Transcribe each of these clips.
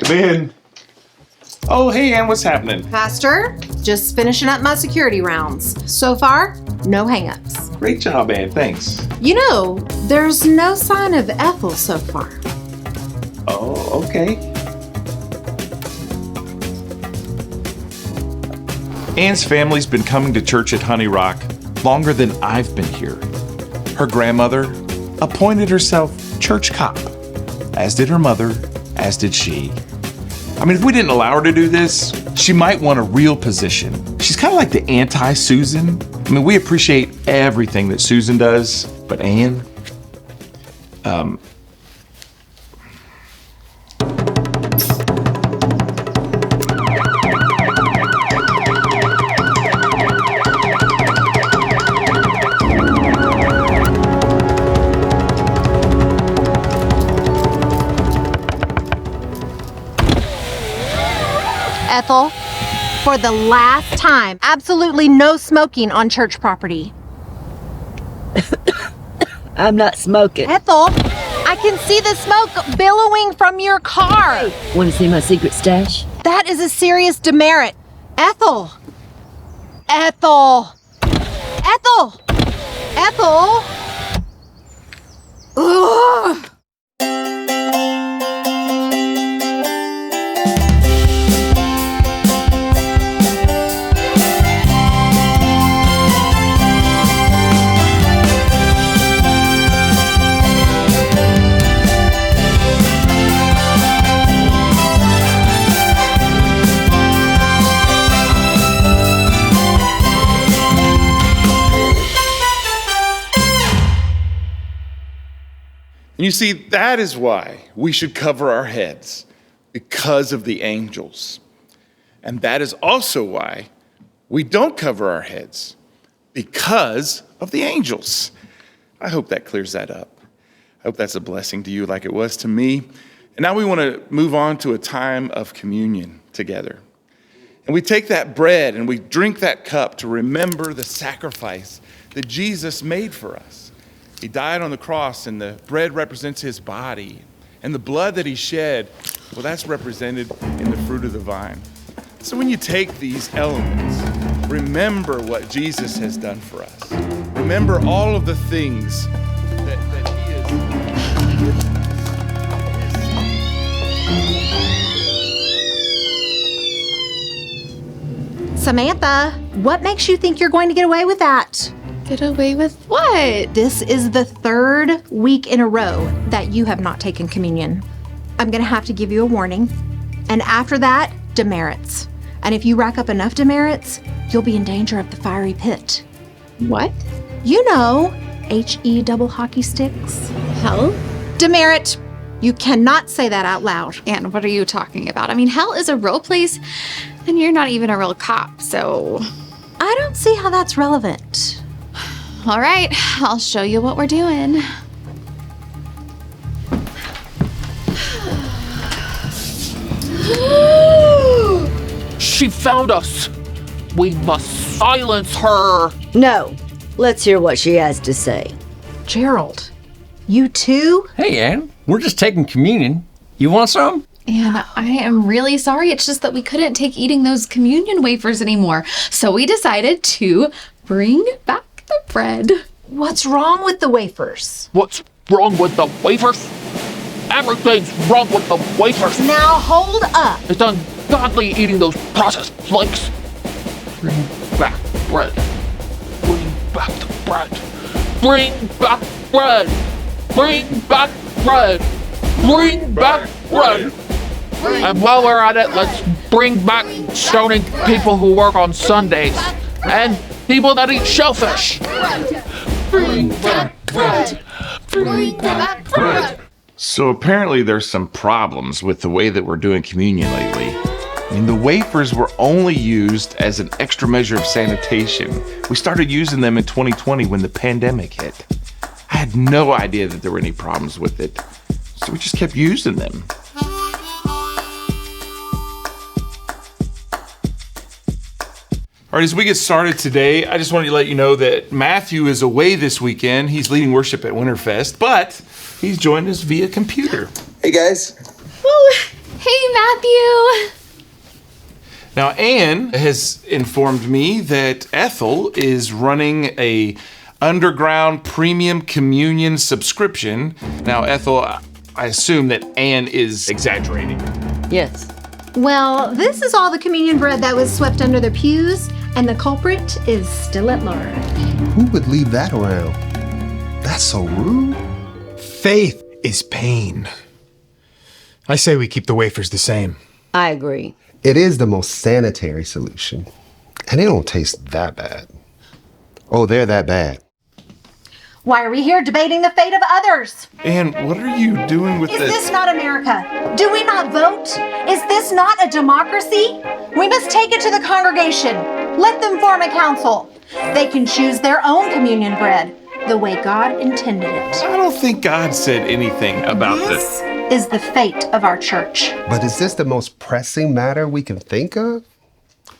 Come in. Oh, hey, Ann, what's happening? Pastor, just finishing up my security rounds. So far, no hangups. Great job, Ann, thanks. You know, there's no sign of Ethel so far. Oh, okay. Ann's family's been coming to church at Honey Rock longer than I've been here. Her grandmother appointed herself church cop, as did her mother, as did she. I mean, if we didn't allow her to do this, she might want a real position. She's kind of like the anti-Susan. I mean, we appreciate everything that Susan does, but Ann, Ethel, for the last time, absolutely no smoking on church property. I'm not smoking. Ethel, I can see the smoke billowing from your car. Want to see my secret stash? That is a serious demerit. Ethel! Ethel! Ethel! Ethel! Ugh! And you see, that is why we should cover our heads, because of the angels. And that is also why we don't cover our heads, because of the angels. I hope that clears that up. I hope that's a blessing to you like it was to me. And now we want to move on to a time of communion together. And we take that bread and we drink that cup to remember the sacrifice that Jesus made for us. He died on the cross, and the bread represents his body. And the blood that he shed, well, that's represented in the fruit of the vine. So when you take these elements, remember what Jesus has done for us. Remember all of the things that he has given us. Samantha, what makes you think you're going to get away with that? Get away with what? This is the third week in a row that you have not taken communion. I'm gonna have to give you a warning. And after that, demerits. And if you rack up enough demerits, you'll be in danger of the fiery pit. What? You know, H-E double hockey sticks. Hell? Demerit. You cannot say that out loud. Anne, what are you talking about? I mean, hell is a real place, and you're not even a real cop, so... I don't see how that's relevant. All right, I'll show you what we're doing. She found us. We must silence her. No. Let's hear what she has to say. Gerald, you too? Hey, Ann. We're just taking communion. You want some? And I am really sorry. It's just that we couldn't take eating those communion wafers anymore. So we decided to bring back the bread. What's wrong with the wafers? What's wrong with the wafers? Everything's wrong with the wafers. Now hold up. It's ungodly eating those processed flakes. Bring back bread. Bring back the bread. Bring back bread. Bring back bread. Bring back bread. And while we're at it, let's bring back stoning people who work on Sundays and people that eat shellfish. Bring back bread. Bring back bread. So apparently there's some problems with the way that we're doing communion lately. I mean, the wafers were only used as an extra measure of sanitation. We started using them in 2020 when the pandemic hit. I had no idea that there were any problems with it, so we just kept using them. All right, as we get started today, I just wanted to let you know that Matthew is away this weekend. He's leading worship at Winterfest, but he's joined us via computer. Hey guys. Woo! Hey, Matthew. Now, Anne has informed me that Ethel is running a underground premium communion subscription. Now, Ethel, I assume that Anne is exaggerating. Yes. Well, this is all the communion bread that was swept under the pews, and the culprit is still at large. Who would leave that around? That's so rude. Faith is pain. I say we keep the wafers the same. I agree. It is the most sanitary solution. And they don't taste that bad. Oh, they're that bad. Why are we here debating the fate of others? Anne, what are you doing with Is this? this not America? Do we not vote? Is this not a democracy? We must take it to the congregation. Let them form a council. They can choose their own communion bread, the way God intended it. I don't think God said anything about this. This is the fate of our church. But is this the most pressing matter we can think of?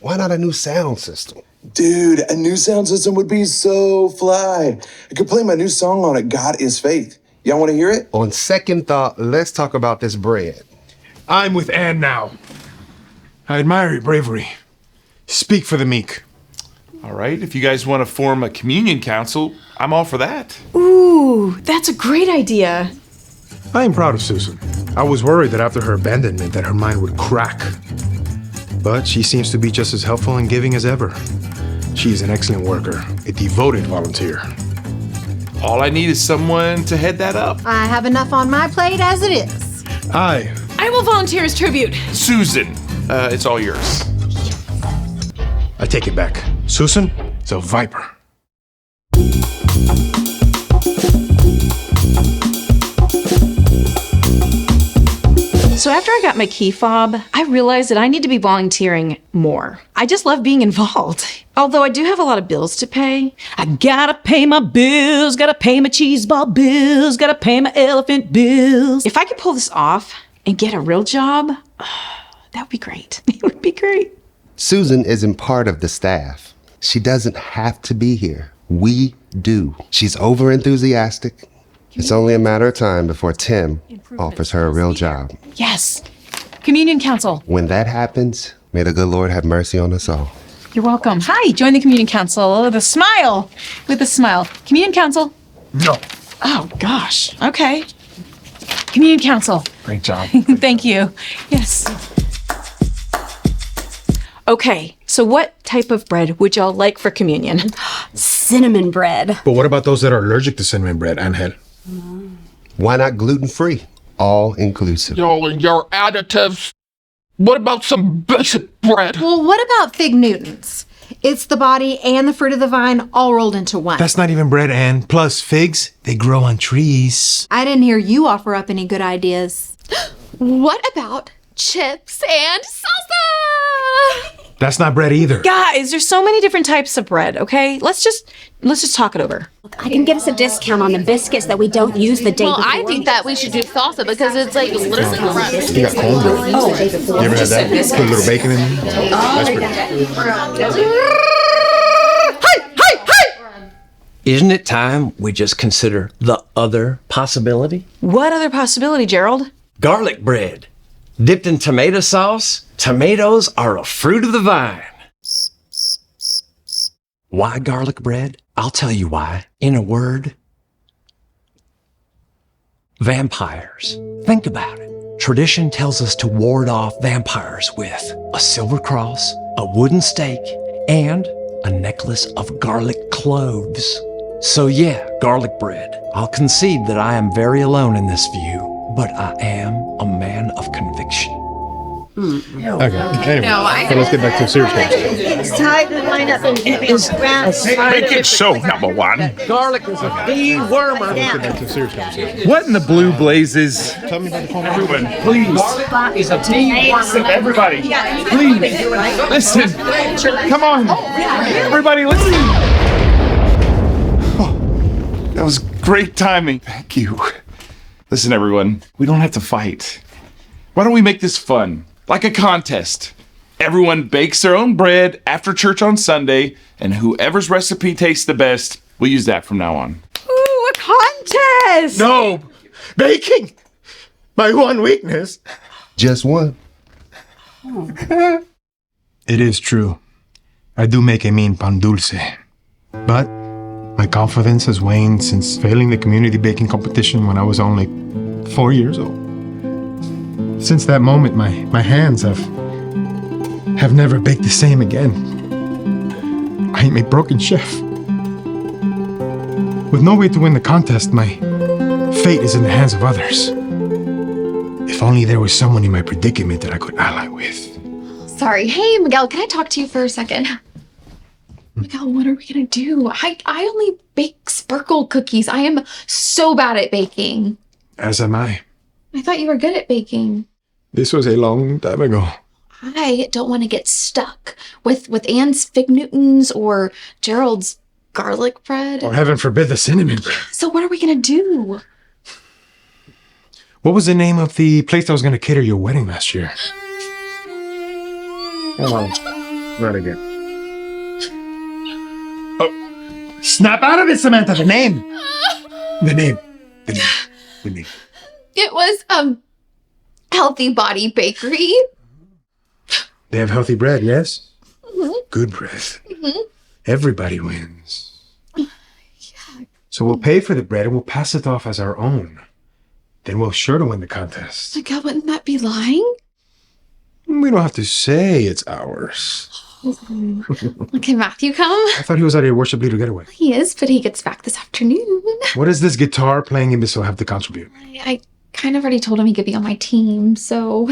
Why not a new sound system? Dude, a new sound system would be so fly. I could play my new song on it, God is Faith. Y'all want to hear it? On second thought, let's talk about this bread. I'm with Anne now. I admire your bravery. Speak for the meek. All right, if you guys want to form a communion council, I'm all for that. Ooh, that's a great idea. I am proud of Susan. I was worried that after her abandonment that her mind would crack. But she seems to be just as helpful and giving as ever. She is an excellent worker, a devoted volunteer. All I need is someone to head that up. I have enough on my plate as it is. I will volunteer as tribute. Susan, it's all yours. I take it back. Susan is a viper. So after I got my key fob, I realized that I need to be volunteering more. I just love being involved. Although I do have a lot of bills to pay. I gotta pay my bills, gotta pay my cheeseball bills, gotta pay my elephant bills. If I could pull this off and get a real job, that would be great. It would be great. Susan isn't part of the staff. She doesn't have to be here. We do. She's over-enthusiastic. It's only a matter of time before Tim offers her a real job. Yes. Communion Council. When that happens, may the good Lord have mercy on us all. You're welcome. Hi, join the Communion Council with a smile. With a smile. Communion Council. No. Oh, gosh. Okay. Communion Council. Great job. Thank you. Yes. Okay, so what type of bread would y'all like for communion? Cinnamon bread. But what about those that are allergic to cinnamon bread, Anne? Why not gluten-free? All inclusive. Y'all and your additives. What about some basic bread? Well, what about Fig Newtons? It's the body and the fruit of the vine all rolled into one. That's not even bread, Anne. Plus, figs, they grow on trees. I didn't hear you offer up any good ideas. What about chips and salsa? That's not bread either. Guys, there's so many different types of bread, okay? Let's just talk it over. I can get us a discount on the biscuits that we don't use the day Well, before. I think that we should do salsa because it's like literally bread. You got cornbread. You ever had that? Put a little bacon in it? That's pretty good. Isn't it time we just consider the other possibility? What other possibility, Gerald? Garlic bread. Dipped in tomato sauce, tomatoes are a fruit of the vine. Why garlic bread? I'll tell you why. In a word, vampires. Think about it. Tradition tells us to ward off vampires with a silver cross, a wooden stake, and a necklace of garlic cloves. So yeah, garlic bread. I'll concede that I am very alone in this view. But I am a man of conviction. Okay, anyway, so let's get back to the serious conversation. It's time to line up and Make it so, number one. Garlic is a dewormer. Let's get back to the serious conversation. What in the blue blazes? Tell me about the phone. Everyone, please. Is a dewormer. Everybody, please. Listen. Come on. Everybody, listen. Oh, that was great timing. Thank you. Listen, everyone, we don't have to fight. Why don't we make this fun? Like a contest. Everyone bakes their own bread after church on Sunday, and whoever's recipe tastes the best, we'll use that from now on. Ooh, a contest! No! Baking! My one weakness. Just one. It is true. I do make a mean pan dulce. But my confidence has waned since failing the community baking competition when I was only 4 years old. Since that moment, my hands have never baked the same again. I am a broken chef. With no way to win the contest, my fate is in the hands of others. If only there was someone in my predicament that I could ally with. Sorry. Hey, Miguel, can I talk to you for a second? Miguel, what are we gonna do? I only bake sparkle cookies. I am so bad at baking. As am I. I thought you were good at baking. This was a long time ago. I don't want to get stuck with Anne's fig Newtons or Gerald's garlic bread. Or heaven forbid the cinnamon bread. So what are we gonna do? What was the name of the place that was going to cater your wedding last year? Hold on. Not again. Oh, snap out of it, Samantha. The name. The name. It was Healthy Body Bakery. They have healthy bread, yes? Mm-hmm. Good bread. Mm-hmm. Everybody wins. Yeah. So we'll pay for the bread and we'll pass it off as our own. Then we'll sure to win the contest. Miguel, wouldn't that be lying? We don't have to say it's ours. Can Matthew come? I thought he was at a worship leader getaway. He is, but he gets back this afternoon. What does this guitar playing imbecile have to contribute? I kind of already told him he could be on my team, so...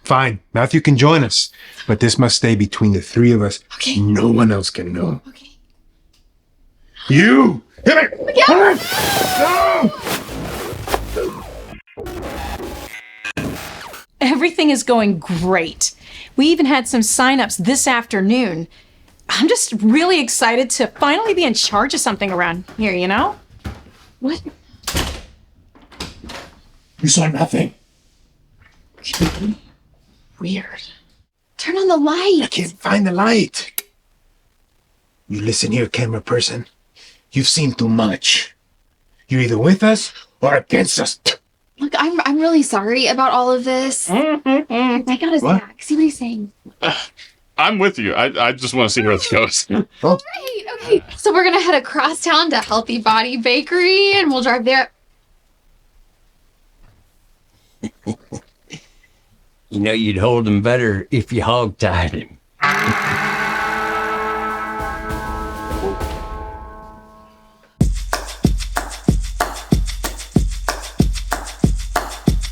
Fine, Matthew can join us, but this must stay between the three of us. Okay. No one else can know. Okay. You! Hit me! Miguel! No! Everything is going great. We even had some sign-ups this afternoon. I'm just really excited to finally be in charge of something around here, you know? What? You saw nothing. Weird. Turn on the light. I can't find the light. You listen here, camera person. You've seen too much. You're either with us or against us. Look, I'm really sorry about all of this. Here, take out his back. See what he's saying. I'm with you. I just want to see where this goes. Oh. Great. Okay. So we're gonna head across town to Healthy Body Bakery, and we'll drive there. You know, you'd hold him better if you hog-tied him.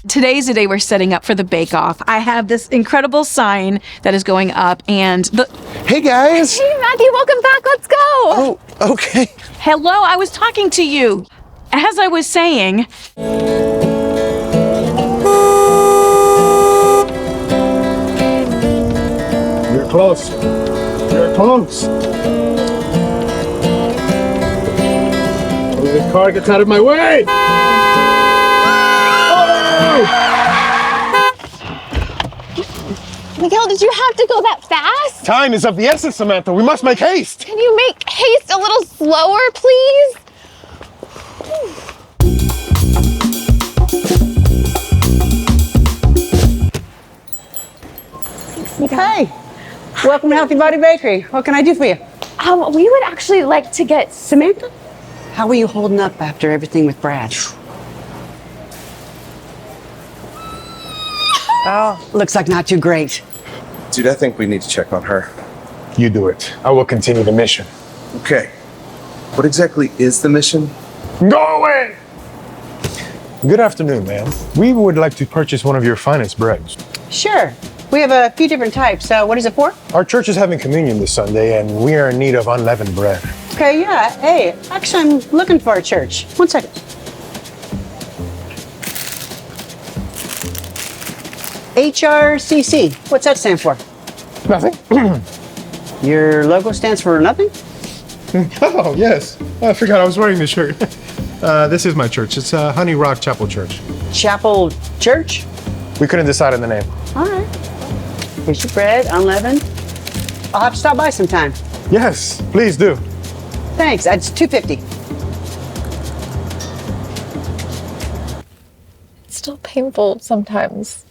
Today's the day we're setting up for the bake-off. I have this incredible sign that is going up, and the... Hey, guys! Hey, Matthew, welcome back. Let's go. Oh, okay. Hello, I was talking to you. As I was saying... You're close. You're close. Oh, this car gets out of my way! Miguel, did you have to go that fast? Time is of the essence, Samantha. We must make haste. Can you make haste a little slower, please? Hey, welcome to Healthy Body Bakery. What can I do for you? We would actually like to get Samantha, how are you holding up after everything with Brad? Oh, looks like not too great. Dude, I think we need to check on her. You do it. I will continue the mission. Okay. What exactly is the mission? Go away! Good afternoon, ma'am. We would like to purchase one of your finest breads. Sure. We have a few different types. What is it for? Our church is having communion this Sunday, and we are in need of unleavened bread. Okay, yeah. Hey, actually, I'm looking for a church. 1 second. HRCC. What's that stand for? Nothing. Your logo stands for nothing? Oh, yes. I forgot I was wearing this shirt. This is my church. It's Honey Rock Chapel Church. Chapel Church? We couldn't decide on the name. All right. Here's your bread, unleavened. I'll have to stop by sometime. Yes, please do. Thanks. That's $2.50. It's still painful sometimes.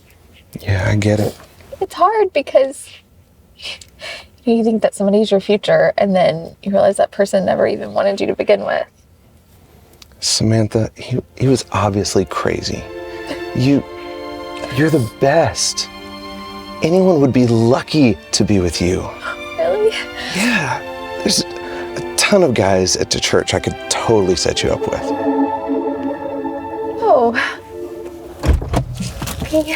Yeah, I get it. It's hard because you think that somebody's your future, and then you realize that person never even wanted you to begin with. Samantha, he was obviously crazy. You're the best. Anyone would be lucky to be with you. Really? Yeah. There's a ton of guys at the church I could totally set you up with. Oh. Okay.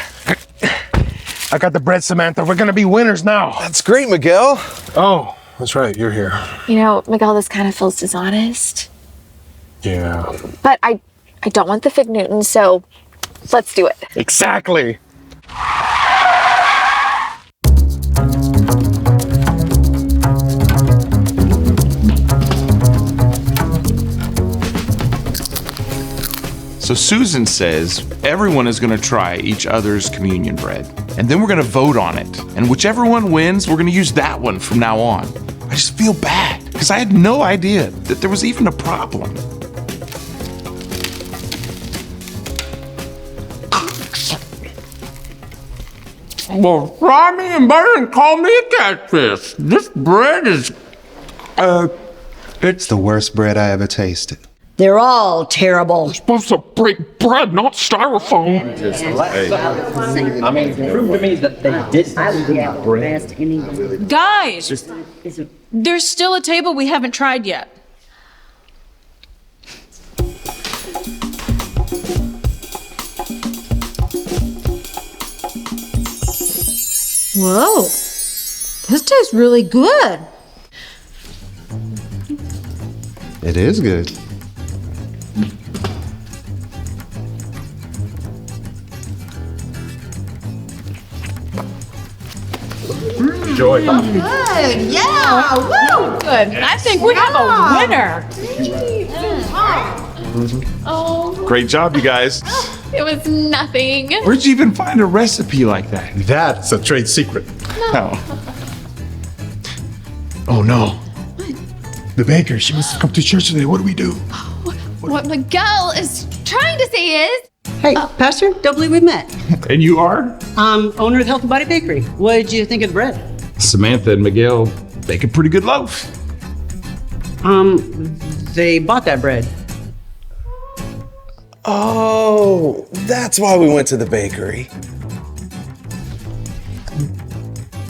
I got the bread, Samantha. We're gonna be winners now. That's great, Miguel. Oh, that's right. You're here. You know, Miguel, this kind of feels dishonest. Yeah. But I don't want the fig Newton, so let's do it. Exactly. So Susan says everyone is going to try each other's communion bread, and then we're going to vote on it. And whichever one wins, we're going to use that one from now on. I just feel bad because I had no idea that there was even a problem. Well, fry me in butter and call me a catfish. This bread is, It's the worst bread I ever tasted. They're all terrible. You're supposed to break bread, not styrofoam. I mean, prove to me that they didn't. Guys, there's still a table we haven't tried yet. Whoa, this tastes really good. It is good. Enjoy. Good, yeah, woo! Good. I think we have a winner. Oh, Great job, you guys. it was nothing. Where'd you even find a recipe like that? That's a trade secret. Oh. Oh no. The baker, she must have come to church today. What do we do? What Miguel is trying to say is, Hey, Pastor, don't believe we met. And you are? Owner of the Healthy Body Bakery. What did you think of the bread? Samantha and Miguel bake a pretty good loaf. They bought that bread. Oh, that's why we went to the bakery.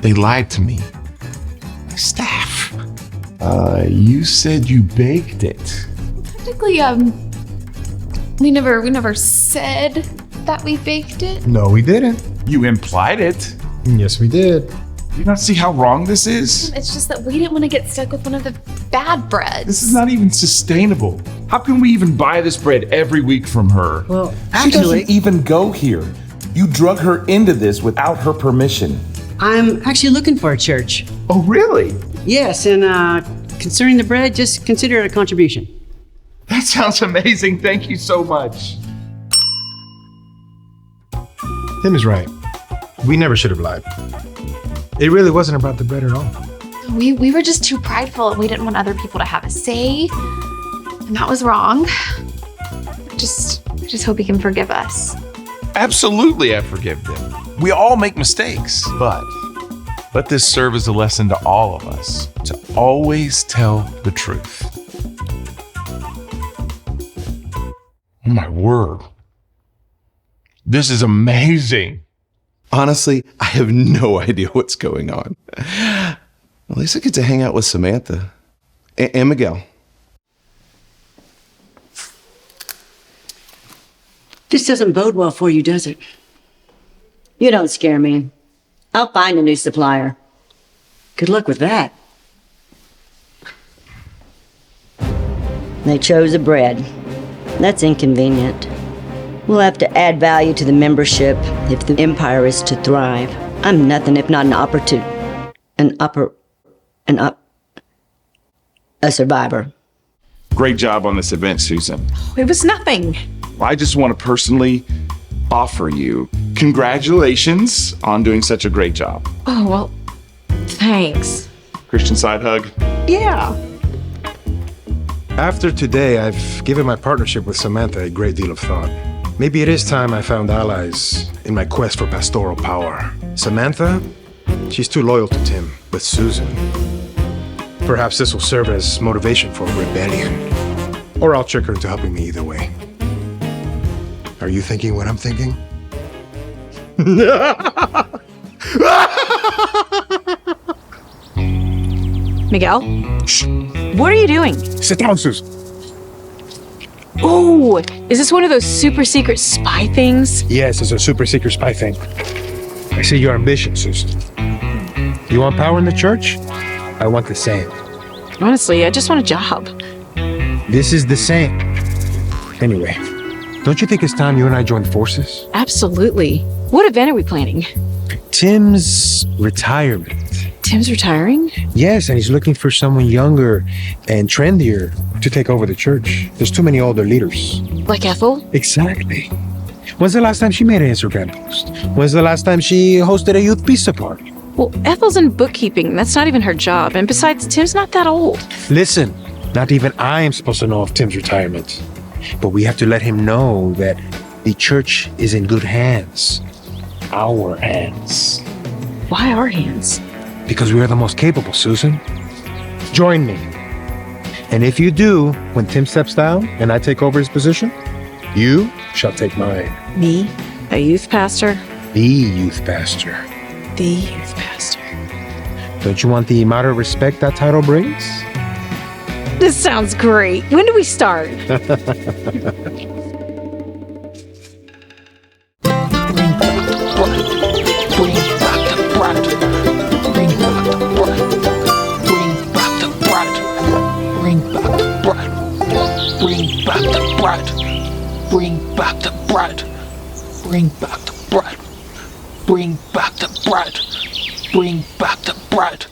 They lied to me. My staff. You said you baked it. technically, we never said that we baked it. No, we didn't. You implied it. Yes, we did. Do you not see how wrong this is? It's just that we didn't want to get stuck with one of the bad breads. This is not even sustainable. How can we even buy this bread every week from her? Well, She actually, doesn't even go here. You drug her into this without her permission. I'm actually looking for a church. Oh, really? Yes, and concerning the bread, just consider it a contribution. That sounds amazing. Thank you so much. Tim is right. We never should have lied. It really wasn't about the bread at all. We were just too prideful and we didn't want other people to have a say. And that was wrong. I just hope he can forgive us. Absolutely, I forgive them. We all make mistakes, but let this serve as a lesson to all of us to always tell the truth. Oh my word. This is amazing. Honestly, I have no idea what's going on. At least I get to hang out with Samantha and Miguel. This doesn't bode well for you, does it? You don't scare me. I'll find a new supplier. Good luck with that. They chose a bread. That's inconvenient. We'll have to add value to the membership if the empire is to thrive. I'm nothing if not a survivor. Great job on this event, Susan. It was nothing. I just want to personally offer you congratulations on doing such a great job. Oh, well, thanks. Christian side hug. Yeah. After today, I've given my partnership with Samantha a great deal of thought. Maybe it is time I found allies in my quest for pastoral power. Samantha, she's too loyal to Tim, but Susan, perhaps this will serve as motivation for rebellion. Or I'll trick her into helping me either way. Are you thinking what I'm thinking? Miguel? Shh. What are you doing? Sit down, Susan. Oh, is this one of those super secret spy things? Yes, it's a super secret spy thing. I see your ambition, Susan. You want power in the church? I want the same. Honestly, I just want a job. This is the same. Anyway, don't you think it's time you and I joined forces? Absolutely. What event are we planning? Tim's retirement. Tim's retiring? Yes, and he's looking for someone younger and trendier to take over the church. There's too many older leaders. Like Ethel? Exactly. When's the last time she made an Instagram post? When's the last time she hosted a youth pizza party? Well, Ethel's in bookkeeping. That's not even her job. And besides, Tim's not that old. Listen, not even I am supposed to know of Tim's retirement. But we have to let him know that the church is in good hands. Our hands. Why our hands? Because we are the most capable, Susan. Join me. And if you do, when Tim steps down and I take over his position, you shall take mine. Me? A youth pastor? The youth pastor. The youth pastor. Don't you want the amount of respect that title brings? This sounds great. When do we start? Bring back the bread. Bring back the bread. Bring back the bread. Bring back the bread. Bring back the bread.